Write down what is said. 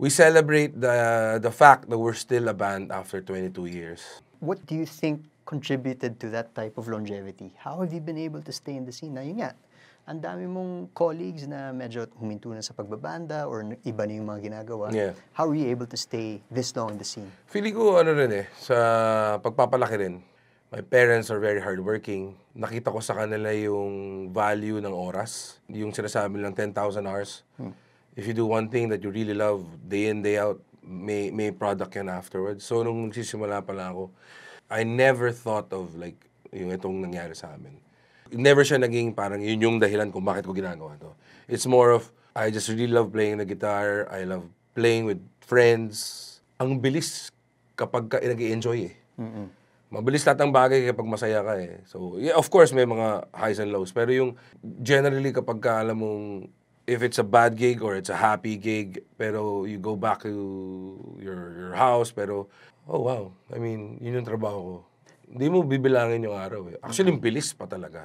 we celebrate the fact that we're still a band after 22 years. What do you think contributed to that type of longevity? How have you been able to stay in the scene? Na yun nga, ang dami mong colleagues na medyo huminto na sa pagbabanda or iba na yung mga ginagawa. Yeah. How were you able to stay this long in the scene? Feeling ko ano rin sa pagpapalaki rin. My parents are very hardworking. Nakita ko sa kanila yung value ng oras. Yung sinasabi lang 10,000 hours. If you do one thing that you really love, day in, day out, may product yan afterwards. So nung nagsisimula pa lang ako, I never thought of like yung itong nangyari sa amin. Never siya naging parang yun yung dahilan kung bakit ko ginagawa to. It's more of, I just really love playing the guitar. I love playing with friends. Ang bilis kapag nag-i-enjoy eh. Mabilis lahat ng bagay kapag masaya ka eh. So, yeah, of course, may mga highs and lows. Pero yung generally kapag ka alam mong if it's a bad gig or it's a happy gig, pero you go back to your house, pero, oh wow, I mean, yun yung trabaho ko. Hindi mo bibilangin yung araw eh. Actually, bilis pa talaga.